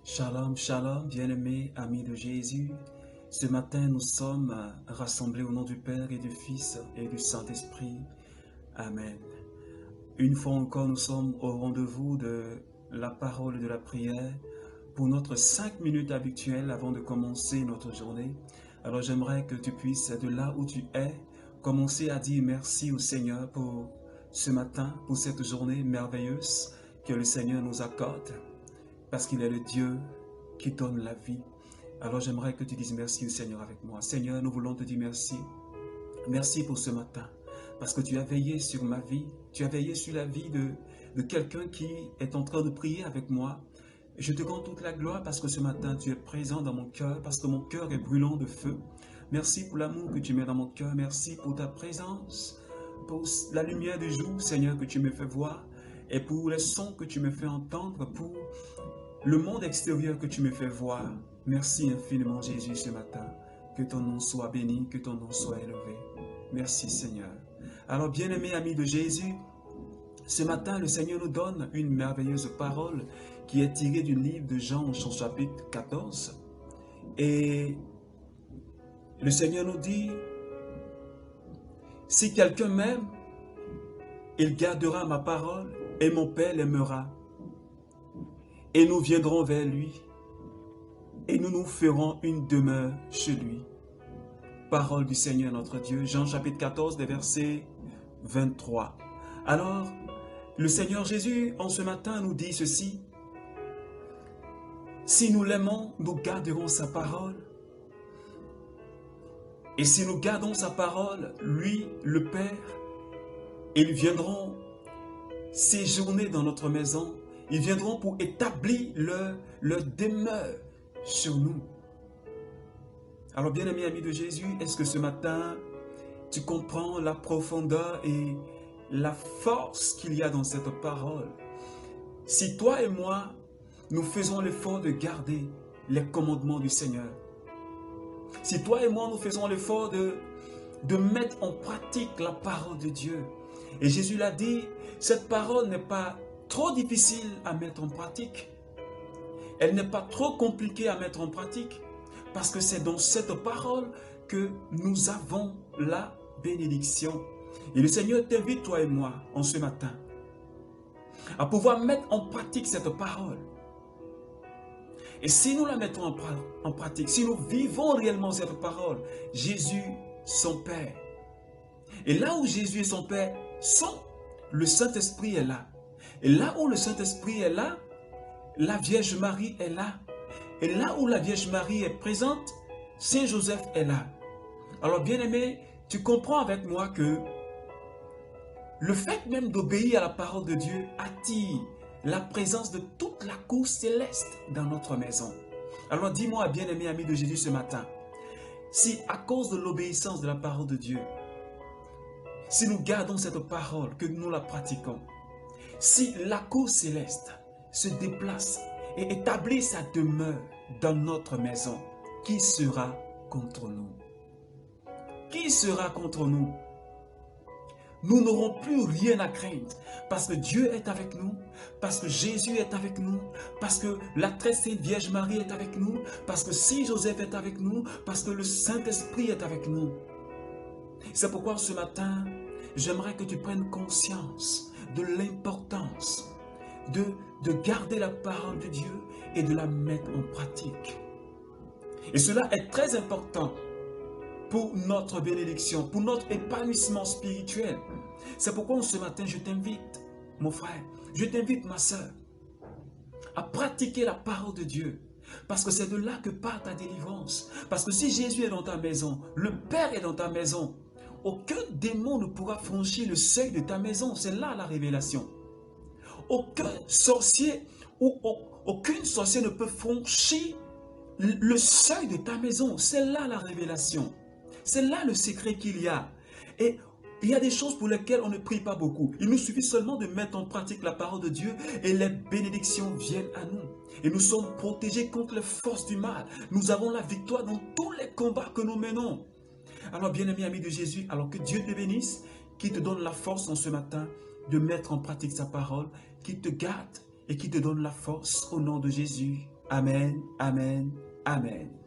Shalom, shalom, bien-aimés, amis de Jésus. Ce matin, nous sommes rassemblés au nom du Père et du Fils et du Saint-Esprit. Amen. Une fois encore, nous sommes au rendez-vous de la parole et de la prière pour notre 5 minutes habituelles avant de commencer notre journée. Alors j'aimerais que tu puisses, de là où tu es, commencer à dire merci au Seigneur pour ce matin, pour cette journée merveilleuse que le Seigneur nous accorde. Parce qu'il est le Dieu qui donne la vie. Alors j'aimerais que tu dises merci au Seigneur avec moi. Seigneur, nous voulons te dire merci. Merci pour ce matin. Parce que tu as veillé sur ma vie. Tu as veillé sur la vie de quelqu'un qui est en train de prier avec moi. Je te rends toute la gloire parce que ce matin tu es présent dans mon cœur. Parce que mon cœur est brûlant de feu. Merci pour l'amour que tu mets dans mon cœur. Merci pour ta présence. Pour la lumière du jour, Seigneur, que tu me fais voir. Et pour les sons que tu me fais entendre. Pour le monde extérieur que tu me fais voir. Merci infiniment Jésus ce matin. Que ton nom soit béni, que ton nom soit élevé. Merci Seigneur. Alors bien-aimés amis de Jésus, ce matin le Seigneur nous donne une merveilleuse parole qui est tirée du livre de Jean, son chapitre 14. Et le Seigneur nous dit, si quelqu'un m'aime, il gardera ma parole et mon Père l'aimera. Et nous viendrons vers lui, et nous nous ferons une demeure chez lui. Parole du Seigneur notre Dieu, Jean chapitre 14, des versets 23. Alors, le Seigneur Jésus, en ce matin, nous dit ceci. Si nous l'aimons, nous garderons sa parole. Et si nous gardons sa parole, lui, le Père, ils viendront séjourner dans notre maison. Ils viendront pour établir leur demeure sur nous. Alors bien-aimés amis de Jésus, est-ce que ce matin, tu comprends la profondeur et la force qu'il y a dans cette parole? Si toi et moi, nous faisons l'effort de garder les commandements du Seigneur, si toi et moi, nous faisons l'effort de mettre en pratique la parole de Dieu, et Jésus l'a dit, cette parole n'est pas trop difficile à mettre en pratique. Elle n'est pas trop compliquée à mettre en pratique. Parce que c'est dans cette parole que nous avons la bénédiction. Et le Seigneur t'invite, toi et moi, en ce matin, à pouvoir mettre en pratique cette parole. Et si nous la mettons en pratique, si nous vivons réellement cette parole, Jésus, son Père. Et là où Jésus et son Père sont, le Saint-Esprit est là. Et là où le Saint-Esprit est là, la Vierge Marie est là. Et là où la Vierge Marie est présente, Saint Joseph est là. Alors bien-aimé, tu comprends avec moi que le fait même d'obéir à la parole de Dieu attire la présence de toute la cour céleste dans notre maison. Alors dis-moi, bien-aimé ami de Jésus ce matin, si à cause de l'obéissance de la parole de Dieu, si nous gardons cette parole, que nous la pratiquons, si la cour céleste se déplace et établit sa demeure dans notre maison, qui sera contre nous? Qui sera contre nous? Nous n'aurons plus rien à craindre parce que Dieu est avec nous, parce que Jésus est avec nous, parce que la très sainte Vierge Marie est avec nous, parce que Saint Joseph est avec nous, parce que le Saint-Esprit est avec nous. C'est pourquoi ce matin, j'aimerais que tu prennes conscience de l'importance de garder la parole de Dieu et de la mettre en pratique. Et cela est très important pour notre bénédiction, pour notre épanouissement spirituel. C'est pourquoi ce matin, je t'invite, mon frère, je t'invite, ma soeur, à pratiquer la parole de Dieu. Parce que c'est de là que part ta délivrance. Parce que si Jésus est dans ta maison, le Père est dans ta maison, aucun démon ne pourra franchir le seuil de ta maison. C'est là la révélation. Aucun sorcier ou aucune sorcière ne peut franchir le seuil de ta maison. C'est là la révélation. C'est là le secret qu'il y a. Et il y a des choses pour lesquelles on ne prie pas beaucoup. Il nous suffit seulement de mettre en pratique la parole de Dieu et les bénédictions viennent à nous. Et nous sommes protégés contre les forces du mal. Nous avons la victoire dans tous les combats que nous menons. Alors bien-aimé ami de Jésus, alors que Dieu te bénisse, qui te donne la force en ce matin de mettre en pratique sa parole, qui te garde et qui te donne la force au nom de Jésus. Amen, amen, amen.